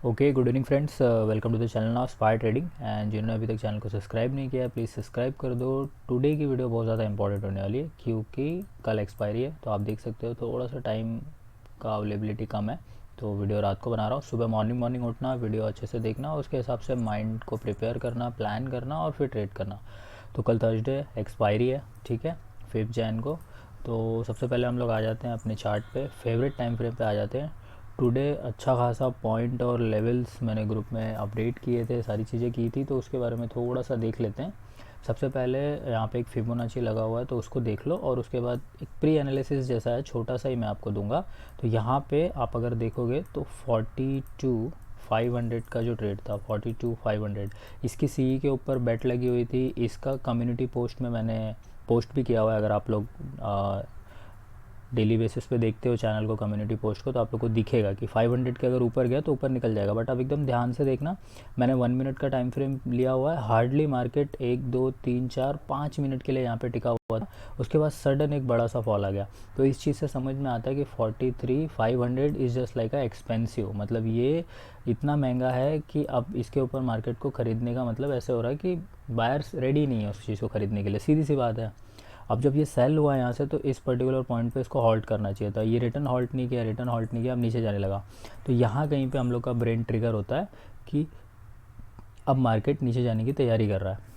Okay, good evening friends, welcome to the channel of spy trading. And जिन्होंने अभी तक channel को subscribe नहीं किया है प्लीज़ सब्सक्राइब कर दो। टुडे की वीडियो बहुत ज़्यादा इंपॉर्टेंट होने वाली है क्योंकि कल एक्सपायरी है। तो आप देख सकते हो थोड़ा सा टाइम का अवेलेबिलिटी कम है, तो वीडियो रात को बना रहा हूँ। सुबह मॉर्निंग उठना, वीडियो अच्छे से देखना, उसके हिसाब से माइंड को प्रिपेयर करना, प्लान करना और फिर ट्रेड करना। तो कल थर्सडे एक्सपायरी है, ठीक है, 5 जैन को। तो सबसे पहले हम लोग आ जाते हैं अपने चार्ट पे, फेवरेट टाइम फ्रेम पे आ जाते हैं। टुडे अच्छा खासा पॉइंट और लेवल्स मैंने ग्रुप में अपडेट किए थे, सारी चीज़ें की थी, तो उसके बारे में थोड़ा सा देख लेते हैं। सबसे पहले यहाँ पे एक फिबोनाची लगा हुआ है, तो उसको देख लो और उसके बाद एक प्री एनालिसिस जैसा है, छोटा सा ही मैं आपको दूंगा। तो यहाँ पे आप अगर देखोगे तो 42,500 का जो ट्रेड था, 42,500, इसकी सी के ऊपर बेट लगी हुई थी। इसका कम्युनिटी पोस्ट में मैंने पोस्ट भी किया हुआ है। अगर आप लोग डेली बेसिस पे देखते हो चैनल को, कम्युनिटी पोस्ट को, तो आप लोग को दिखेगा कि 500 के अगर ऊपर गया तो ऊपर निकल जाएगा। बट अब एकदम ध्यान से देखना, मैंने 1 मिनट का टाइम फ्रेम लिया हुआ है। हार्डली मार्केट 1 2 3 4 5 मिनट के लिए यहाँ पे टिका हुआ था, उसके बाद सडन एक बड़ा सा फॉल आ गया। तो इस चीज़ से समझ में आता है कि 43,500 is just like a expensive, मतलब ये इतना महंगा है कि अब इसके ऊपर मार्केट को ख़रीदने का मतलब ऐसे हो रहा है कि बायर्स रेडी नहीं है उस चीज़ को ख़रीदने के लिए, सीधी सी बात है। अब जब ये सेल हुआ यहाँ से, तो इस पर्टिकुलर पॉइंट पे इसको हॉल्ट करना चाहिए था। ये रिटर्न हॉल्ट नहीं किया, रिटर्न हॉल्ट नहीं किया, अब नीचे जाने लगा। तो यहाँ कहीं पे हम लोग का ब्रेन ट्रिगर होता है कि अब मार्केट नीचे जाने की तैयारी कर रहा है।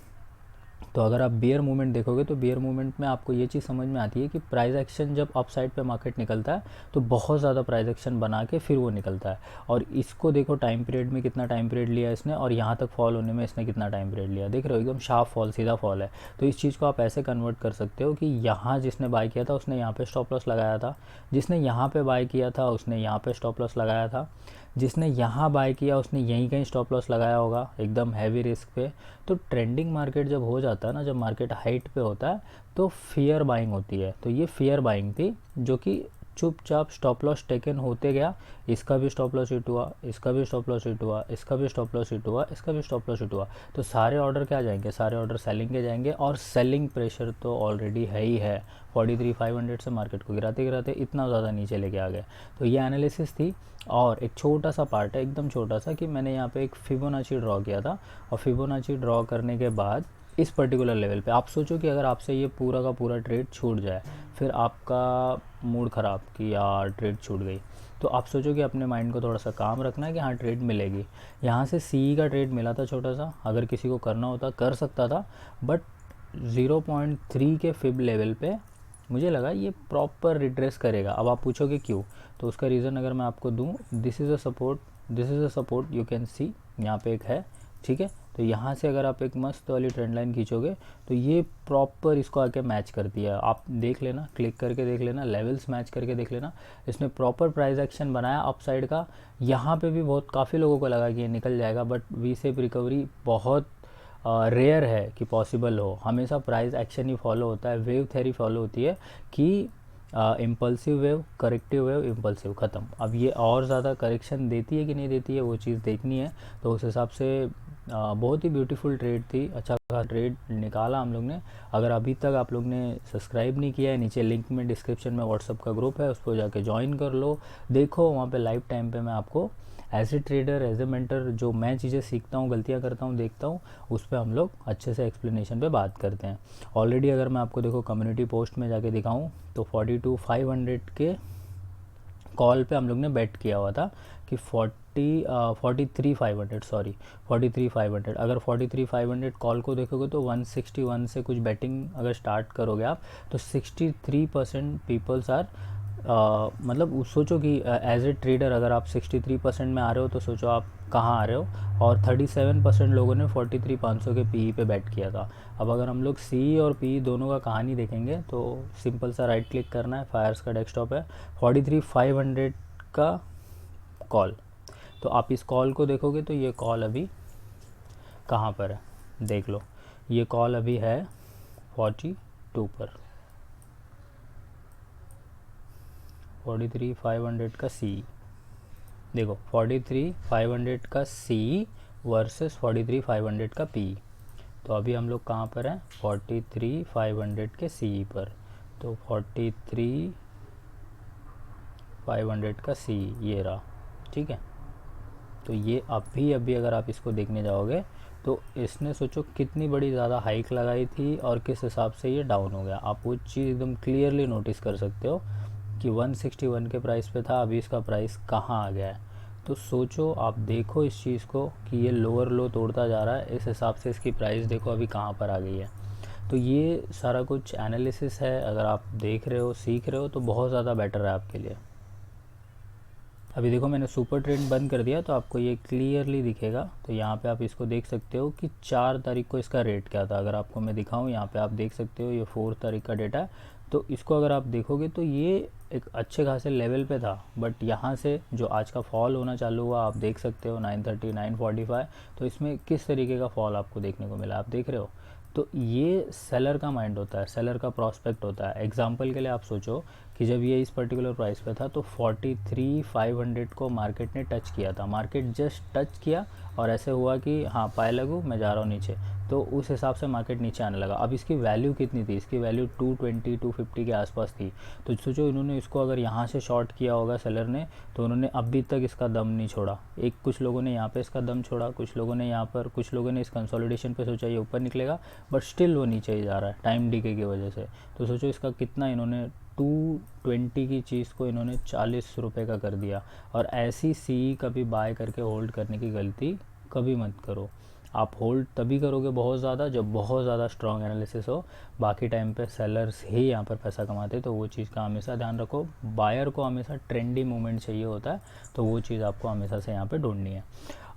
तो अगर आप बेयर मूवमेंट देखोगे तो बेयर मूवमेंट में आपको ये चीज़ समझ में आती है कि प्राइस एक्शन जब अप साइड पे मार्केट निकलता है तो बहुत ज़्यादा प्राइस एक्शन बना के फिर वो निकलता है। और इसको देखो टाइम पीरियड में कितना टाइम पीरियड लिया इसने, और यहाँ तक फॉल होने में इसने कितना टाइम पीरियड लिया, देख रहे हो, एकदम शार्प फॉल, सीधा फॉल है। तो इस चीज़ को आप ऐसे कन्वर्ट कर सकते हो कि यहाँ जिसने बाय किया था उसने यहाँ पे स्टॉप लॉस लगाया था, जिसने यहाँ पे बाय किया था उसने यहाँ पे स्टॉप लॉस लगाया था, जिसने यहाँ बाय किया उसने यहीं कहीं स्टॉप लॉस लगाया होगा एकदम हैवी रिस्क पे। तो ट्रेंडिंग मार्केट जब हो जाता है ना, जब मार्केट हाइट पे होता है तो फियर बाइंग होती है। तो ये फियर बाइंग थी जो कि चुपचाप स्टॉप लॉस टेकन होते गया। इसका भी स्टॉप लॉस हिट हुआ, इसका भी स्टॉप लॉस हिट हुआ, इसका भी स्टॉप लॉस हिट हुआ, इसका भी स्टॉप लॉस हिट हुआ। तो सारे ऑर्डर क्या जाएंगे, सारे ऑर्डर सेलिंग के जाएंगे, और सेलिंग प्रेशर तो ऑलरेडी है ही है। 43,500 से मार्केट को गिराते गिराते इतना ज़्यादा नीचे लेके आ गए। तो ये एनालिसिस थी। और एक छोटा सा पार्ट है, एकदम छोटा सा, कि मैंने यहाँ पे एक फिबोनाची ड्रॉ किया था, और फिबोनाची ड्रॉ करने के बाद इस पर्टिकुलर लेवल पे आप सोचो कि अगर आपसे ये पूरा का पूरा ट्रेड छूट जाए, फिर आपका मूड ख़राब कि यार ट्रेड छूट गई। तो आप सोचो कि अपने माइंड को थोड़ा सा काम रखना है कि हाँ ट्रेड मिलेगी। यहाँ से सी का ट्रेड मिला था छोटा सा, अगर किसी को करना होता कर सकता था, बट 0.3 के फिब लेवल पे मुझे लगा ये प्रॉपर रिट्रेस करेगा। अब आप पूछोगे क्यों, तो उसका रीज़न अगर मैं आपको दूं, this is a support, this is a support, you can see, यहाँ पे एक है, ठीक है। तो यहाँ से अगर आप एक मस्त वाली ट्रेंड लाइन खींचोगे तो ये प्रॉपर इसको आके मैच करती है। आप देख लेना, क्लिक करके देख लेना, लेवल्स मैच करके देख लेना। इसने प्रॉपर प्राइस एक्शन बनाया अप साइड का। यहाँ पे भी बहुत काफ़ी लोगों को लगा कि ये निकल जाएगा, बट वी शेप रिकवरी बहुत रेयर है कि पॉसिबल हो। हमेशा प्राइस एक्शन ही फॉलो होता है, वेव थ्योरी फॉलो होती है कि impulsive wave, corrective wave, impulsive, ख़त्म। अब ये और ज़्यादा करेक्शन देती है कि नहीं देती है वो चीज़ देखनी है। तो उस हिसाब से बहुत ही ब्यूटीफुल ट्रेड थी, अच्छा खासा ट्रेड निकाला हम लोग ने। अगर अभी तक आप लोग ने सब्सक्राइब नहीं किया है, नीचे लिंक में डिस्क्रिप्शन में व्हाट्सअप का ग्रुप है, उस पर जाके ज्वाइन कर लो। देखो वहाँ पे लाइव टाइम पे मैं आपको as a trader, as a mentor, जो मैं चीज़ें सीखता हूँ, गलतियाँ करता हूँ, देखता हूँ, उस पर हम लोग अच्छे से एक्सप्लेनेशन पे बात करते हैं। ऑलरेडी अगर मैं आपको देखो कम्युनिटी पोस्ट में जाके दिखाऊँ तो 42,500 के कॉल पे हम लोग ने बेट किया हुआ था कि 43,500, सॉरी 43,500। अगर 43,500 कॉल को देखोगे तो 161 से कुछ बेटिंग अगर स्टार्ट करोगे आप, तो 63% पीपल्स आर, मतलब सोचो कि एज ए ट्रेडर अगर आप 63% में आ रहे हो तो सोचो आप कहाँ आ रहे हो। और 37% लोगों ने 43,500 के पी पे बैट किया था। अब अगर हम लोग सी और पी दोनों का कहानी देखेंगे तो सिंपल सा राइट क्लिक करना है, फायर्स का डेस्कटॉप है, 43,500 का कॉल। तो आप इस कॉल को देखोगे तो ये कॉल अभी कहाँ पर है, देख लो, ये कॉल अभी है 42 पर, 43,500 का सी, देखो 43,500 का सी वर्सेस 43,500 का पी। तो अभी हम लोग कहाँ पर हैं, 43,500 के सी पर। तो 43,500 का सी ये रहा, ठीक है। तो ये अभी अगर आप इसको देखने जाओगे तो इसने सोचो कितनी बड़ी ज़्यादा हाइक लगाई थी और किस हिसाब से ये डाउन हो गया। आप वो चीज़ एकदम क्लियरली नोटिस कर सकते हो कि 161 के प्राइस पे था, अभी इसका प्राइस कहाँ आ गया है। तो सोचो, आप देखो इस चीज़ को कि ये लोअर लो तोड़ता जा रहा है, इस हिसाब से इसकी प्राइस देखो अभी कहाँ पर आ गई है। तो ये सारा कुछ एनालिसिस है, अगर आप देख रहे हो, सीख रहे हो तो बहुत ज़्यादा बेटर है आपके लिए। अभी देखो मैंने सुपर ट्रेंड बंद कर दिया तो आपको ये क्लियरली दिखेगा। तो यहाँ पे आप इसको देख सकते हो कि 4 तारीख को इसका रेट क्या था। अगर आपको मैं दिखाऊँ, यहाँ पे आप देख सकते हो ये 4 तारीख का डेटा है। तो इसको अगर आप देखोगे तो ये एक अच्छे खासे लेवल पे था, बट यहाँ से जो आज का फॉल होना चालू हुआ आप देख सकते हो 930 945। तो इसमें किस तरीके का फॉल आपको देखने को मिला, आप देख रहे हो। तो ये सेलर का माइंड होता है, सेलर का प्रॉस्पेक्ट होता है। एग्जांपल के लिए आप सोचो कि जब ये इस पर्टिकुलर प्राइस पे था तो 43,500 को मार्केट ने टच किया था। मार्केट जस्ट टच किया और ऐसे हुआ कि हाँ पाए लगू मैं जा रहा हूँ नीचे, तो उस हिसाब से मार्केट नीचे आने लगा। अब इसकी वैल्यू कितनी थी, इसकी वैल्यू 220 250 के आसपास थी। तो सोचो इन्होंने इसको अगर यहाँ से शॉर्ट किया होगा सेलर ने, तो उन्होंने अभी तक इसका दम नहीं छोड़ा। कुछ लोगों ने यहाँ पे इसका दम छोड़ा, कुछ लोगों ने यहाँ पर, कुछ लोगों ने इस कंसोलिडेशन पे सोचा ये ऊपर निकलेगा, बट स्टिल वो नीचे ही जा रहा है टाइम डीके की वजह से। तो सोचो इसका कितना, इन्होंने 220 की चीज़ को इन्होंने 40 रुपये का कर दिया। और ऐसी सी कभी बाय करके होल्ड करने की गलती कभी मत करो। आप होल्ड तभी करोगे बहुत ज़्यादा जब बहुत ज़्यादा स्ट्रॉन्ग एनालिसिस हो। बाकी टाइम पे सेलर्स ही यहाँ पर पैसा कमाते, तो वो चीज़ का हमेशा ध्यान रखो। बायर को हमेशा ट्रेंडी मूवमेंट चाहिए होता है, तो वो चीज़ आपको हमेशा से यहाँ पे ढूंढनी है।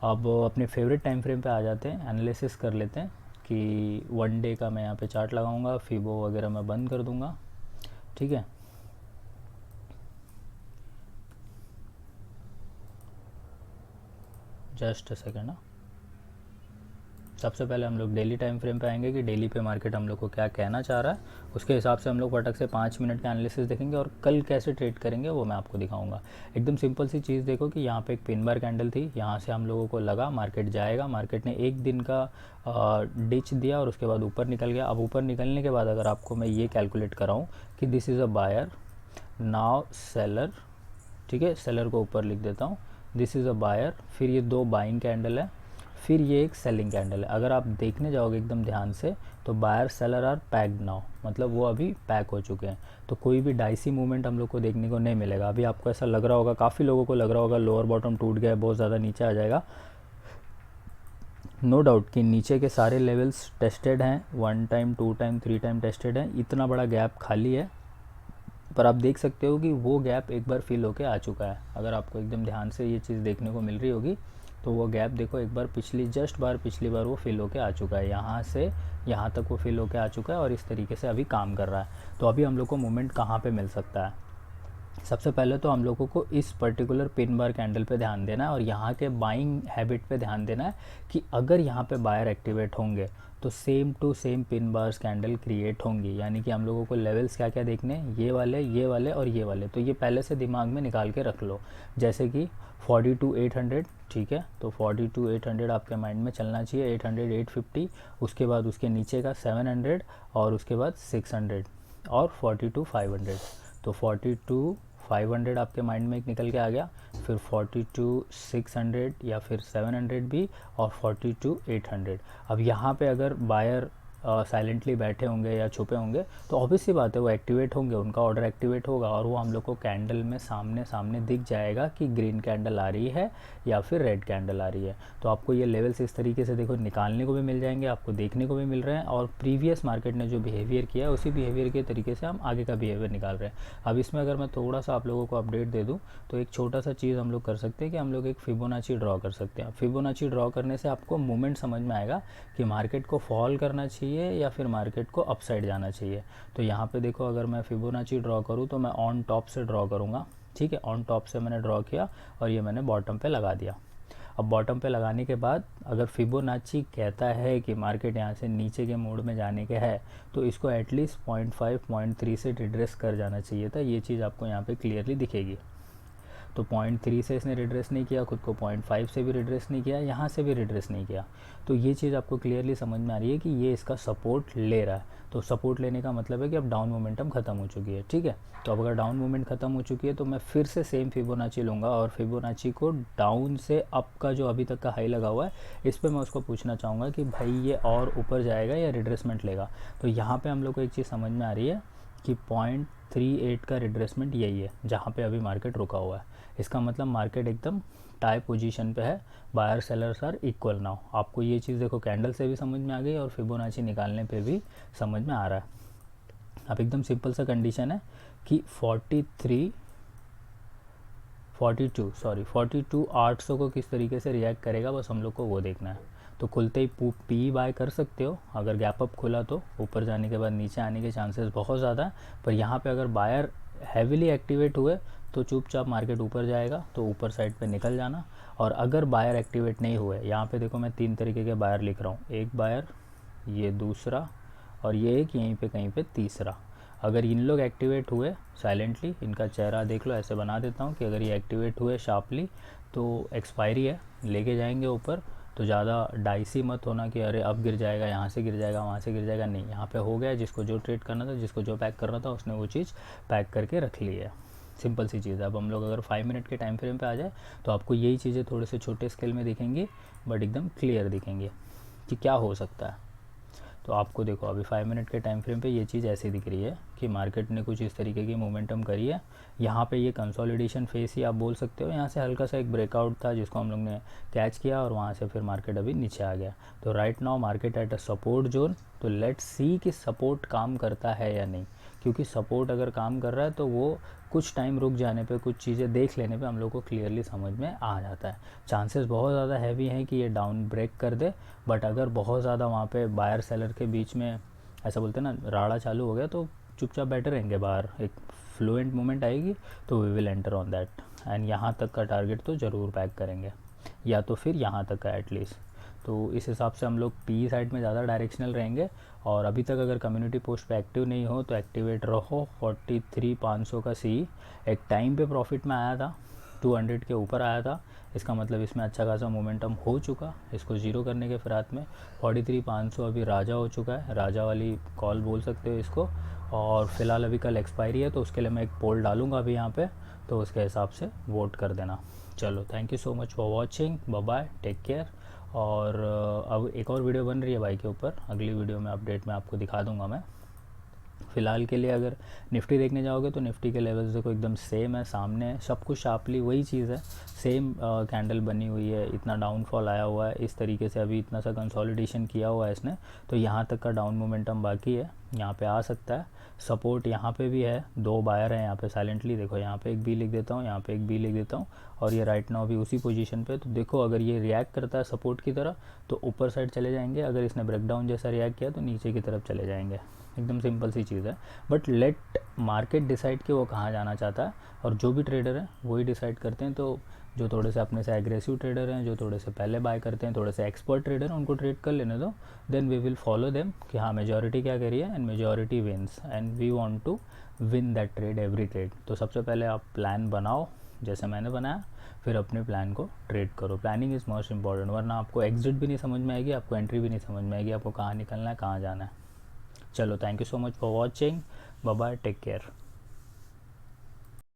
अब अपने फेवरेट टाइम फ्रेम पे आ जाते हैं, एनालिसिस कर लेते हैं कि 1 डे का मैं यहाँ पे चार्ट लगाऊंगा, फिबो वगैरह मैं बंद कर दूंगा, ठीक है। जस्ट अ सेकेंड ना, सबसे पहले हम लोग डेली टाइम फ्रेम पे आएंगे कि डेली पे मार्केट हम लोग को क्या कहना चाह रहा है। उसके हिसाब से हम लोग फटक से 5 मिनट का एनालिसिस देखेंगे और कल कैसे ट्रेड करेंगे वो मैं आपको दिखाऊंगा। एकदम सिंपल सी चीज़ देखो कि यहाँ पे एक पिन बार कैंडल थी, यहाँ से हम लोगों को लगा मार्केट जाएगा। मार्केट ने एक दिन का डिच दिया और उसके बाद ऊपर निकल गया। अब ऊपर निकलने के बाद अगर आपको मैं ये कैलकुलेट कराऊँ कि this is a buyer, now seller, ठीक है, सेलर को ऊपर लिख देता हूँ, दिस इज़ अ बायर, फिर ये 2 बाइंग कैंडल है, फिर ये एक सेलिंग कैंडल है। अगर आप देखने जाओगे एकदम ध्यान से तो buyer seller are packed now, मतलब वो अभी पैक हो चुके हैं। तो कोई भी डाइसी मूवमेंट हम लोग को देखने को नहीं मिलेगा। अभी आपको ऐसा लग रहा होगा, काफ़ी लोगों को लग रहा होगा लोअर बॉटम टूट गया है, बहुत ज़्यादा नीचे आ जाएगा। नो डाउट कि नीचे के सारे लेवल्स टेस्टेड हैं, 1 टाइम 2 टाइम 3 टाइम टेस्टेड हैं, इतना बड़ा गैप खाली है। पर आप देख सकते हो कि वो गैप एक बार फिल होके आ चुका है। अगर आपको एकदम ध्यान से ये चीज़ देखने को मिल रही होगी तो वो गैप देखो एक बार पिछली बार वो फिल होके आ चुका है, यहाँ से यहाँ तक वो फिल होके आ चुका है और इस तरीके से अभी काम कर रहा है। तो अभी हम लोग को मूवमेंट कहाँ पे मिल सकता है, सबसे पहले तो हम लोगों को इस पर्टिकुलर पिन बार कैंडल पे ध्यान देना है और यहाँ के बाइंग हैबिट पे ध्यान देना है कि अगर यहाँ पे बायर एक्टिवेट होंगे तो same to same pin bars candle create होंगी। यानी कि हम लोगों को लेवल्स क्या क्या देखने हैं, ये वाले और ये वाले। तो ये पहले से दिमाग में निकाल के रख लो, जैसे कि 42,800, ठीक है, तो 42,800 आपके माइंड में चलना चाहिए, 800 850, उसके बाद उसके नीचे का 700 और उसके बाद 600 और 42,500। तो 42,500 आपके माइंड में एक निकल के आ गया, फिर 42,600 या फिर 700 भी, और 42,800। अब यहाँ पे अगर बायर साइलेंटली बैठे होंगे या छुपे होंगे तो ऑब्वियस सी बात है वो एक्टिवेट होंगे, उनका ऑर्डर एक्टिवेट होगा और वो हम लोग को कैंडल में सामने सामने दिख जाएगा कि ग्रीन कैंडल आ रही है या फिर रेड कैंडल आ रही है। तो आपको ये लेवल्स इस तरीके से देखो निकालने को भी मिल जाएंगे, आपको देखने को भी मिल रहे हैं, और प्रीवियस मार्केट ने जो बिहेवियर किया है उसी बिहेवियर के तरीके से हम आगे का बिहेवियर निकाल रहे हैं। अब इसमें अगर मैं थोड़ा सा आप लोगों को अपडेट दे दूँ तो एक छोटा सा चीज़ हम लोग कर सकते हैं कि हम लोग एक फिबोनाची ड्रॉ कर सकते हैं। फिबोनाची ड्रॉ करने से आपको मूवमेंट समझ में आएगा कि मार्केट को फॉल करना चाहिए या फिर मार्केट को अपसाइड जाना चाहिए। तो यहाँ पे देखो अगर मैं फिबोनाची ड्रॉ करूँ तो मैं ऑन टॉप से ड्रॉ करूँगा, ठीक है, ऑन टॉप से मैंने ड्रॉ किया और ये मैंने बॉटम पे लगा दिया। अब बॉटम पे लगाने के बाद अगर फिबोनाची कहता है कि मार्केट यहाँ से नीचे के मोड में जाने के है तो इसको एटलीस्ट 0.5 0.3 से रिड्रेस कर जाना चाहिए था। ये चीज़ आपको यहाँ पे क्लियरली दिखेगी। तो 0.3 से इसने रिट्रेस नहीं किया, खुद को 0.5 से भी रिट्रेस नहीं किया, यहाँ से भी रिट्रेस नहीं किया। तो ये चीज़ आपको क्लियरली समझ में आ रही है कि ये इसका सपोर्ट ले रहा है। तो सपोर्ट लेने का मतलब है कि अब डाउन मोमेंटम ख़त्म हो चुकी है, ठीक है। तो अब अगर डाउन मोमेंट ख़त्म हो चुकी है तो मैं फिर से सेम फिबोनाची लूँगा और फिबोनाची को डाउन से अप का जो अभी तक का हाई लगा हुआ है इस पर मैं उसको पूछना चाहूँगा कि भाई ये और ऊपर जाएगा या रिट्रेसमेंट लेगा। तो यहाँ पे हम लोग को एक चीज़ समझ में आ रही है कि 0.38 का रिट्रेसमेंट यही है जहाँ पे अभी मार्केट रुका हुआ है। इसका मतलब मार्केट एकदम टाई पोजीशन पे है, buyer sellers are equal now. आपको ये चीज़ देखो कैंडल से भी समझ में आ गई और फिबोनाची निकालने पे भी समझ में आ रहा है। अब एकदम सिंपल सा कंडीशन है कि 42 800 को किस तरीके से रिएक्ट करेगा, बस हम लोग को वो देखना है। तो खुलते ही पी बाय कर सकते हो, अगर गैप अप खुला तो ऊपर जाने के बाद नीचे आने के चांसेस बहुत ज़्यादा है। पर यहाँ पे अगर बायर हैविली एक्टिवेट हुए तो चुपचाप मार्केट ऊपर जाएगा, तो ऊपर साइड पे निकल जाना। और अगर बायर एक्टिवेट नहीं हुए, यहाँ पे देखो मैं 3 तरीके के बायर लिख रहा हूँ, एक बायर, ये दूसरा, और ये एक यहीं पे कहीं पे तीसरा। अगर इन लोग एक्टिवेट हुए साइलेंटली, इनका चेहरा देख लो, ऐसे बना देता हूँ कि अगर ये एक्टिवेट हुए शार्पली तो एक्सपायरी है, लेके जाएंगे ऊपर। तो ज़्यादा डाइसी मत होना कि अरे अब गिर जाएगा, यहाँ से गिर जाएगा, वहाँ से गिर जाएगा, नहीं। यहाँ पे हो गया, जिसको जो ट्रेड करना था, जिसको जो पैक करना था, उसने वो चीज़ पैक करके रख ली है। सिंपल सी चीज़ है। अब हम लोग अगर 5 मिनट के टाइम फ्रेम पे आ जाए तो आपको यही चीज़ें थोड़े से छोटे स्केल में दिखेंगी बट एकदम क्लियर दिखेंगी कि क्या हो सकता है। तो आपको देखो अभी 5 मिनट के टाइम फ्रेम पे ये चीज़ ऐसी दिख रही है कि मार्केट ने कुछ इस तरीके की मोमेंटम करी है। यहाँ पे ये कंसोलिडेशन फेस ही आप बोल सकते हो। यहाँ से हल्का सा एक ब्रेकआउट था जिसको हम लोग ने कैच किया और वहाँ से फिर मार्केट अभी नीचे आ गया। तो right now market at a support zone. तो लेट्स सी कि सपोर्ट काम करता है या नहीं, क्योंकि सपोर्ट अगर काम कर रहा है तो वो कुछ टाइम रुक जाने पे, कुछ चीज़ें देख लेने पे हम लोग को क्लियरली समझ में आ जाता है। चांसेस बहुत ज़्यादा हैवी हैं कि ये डाउन ब्रेक कर दे, बट अगर बहुत ज़्यादा वहाँ पे बायर सेलर के बीच में ऐसा बोलते हैं ना राड़ा चालू हो गया तो चुपचाप बैठे रहेंगे बाहर। एक फ्लुएंट मूवमेंट आएगी तो we will enter on that and यहाँ तक का टारगेट तो ज़रूर पैक करेंगे, या तो फिर यहाँ तक का एटलीस्ट। तो इस हिसाब से हम लोग पी साइड में ज़्यादा डायरेक्शनल रहेंगे। और अभी तक अगर कम्युनिटी पोस्ट पे एक्टिव नहीं हो तो एक्टिवेट रहो। 43,500 का सी एक टाइम पे प्रॉफिट में आया था, 200 के ऊपर आया था। इसका मतलब इसमें अच्छा खासा मोमेंटम हो चुका। इसको ज़ीरो करने के फिरात में 43,500 अभी राजा हो चुका है, राजा वाली कॉल बोल सकते हो इसको। और फिलहाल अभी कल एक्सपायरी है तो उसके लिए मैं एक पोल डालूंगा अभी यहाँ पे, तो उसके हिसाब से वोट कर देना। चलो thank you so much for watching, bye bye, take care. और अब एक और वीडियो बन रही है बाइक के ऊपर, अगली वीडियो में अपडेट में आपको दिखा दूंगा मैं। फ़िलहाल के लिए अगर निफ्टी देखने जाओगे तो निफ्टी के लेवल्स देखो एकदम सेम है, सामने सब कुछ शार्पली वही चीज़ है, सेम कैंडल बनी हुई है। इतना डाउनफॉल आया हुआ है इस तरीके से, अभी इतना सा कंसोलिडेशन किया हुआ है इसने, तो यहाँ तक का डाउन मोमेंटम बाकी है, यहाँ पे आ सकता है। सपोर्ट यहाँ पे भी है, 2 बायर हैं यहाँ पे साइलेंटली, देखो यहाँ पे एक बी लिख देता हूँ, यहाँ पे एक बी लिख देता हूँ, और ये राइट नाउ भी उसी पोजीशन पे। तो देखो अगर ये रिएक्ट करता है सपोर्ट की तरह तो ऊपर साइड चले जाएंगे, अगर इसने ब्रेकडाउन जैसा रिएक्ट किया तो नीचे की तरफ चले जाएंगे। एकदम सिंपल सी चीज़ है, बट लेट मार्केट डिसाइड कि वो कहाँ जाना चाहता है। और जो भी ट्रेडर हैं वही डिसाइड करते हैं। तो जो थोड़े से अपने से एग्रेसिव ट्रेडर हैं, जो थोड़े से पहले बाय करते हैं, थोड़े से एक्सपर्ट ट्रेडर हैं, उनको ट्रेड कर लेने दो, then we will follow them कि हाँ मेजॉरिटी क्या करी है and majority wins and we want to win that trade every trade. तो सबसे पहले आप प्लान बनाओ जैसे मैंने बनाया, फिर अपने प्लान को ट्रेड करो। प्लानिंग इज़ मोस्ट इंपॉर्टेंट, वरना आपको एग्जिट भी नहीं समझ में आएगी, आपको एंट्री भी नहीं समझ में आएगी, आपको कहाँ निकलना है, कहाँ जाना है। चलो thank you so much for watching, bye bye, take care.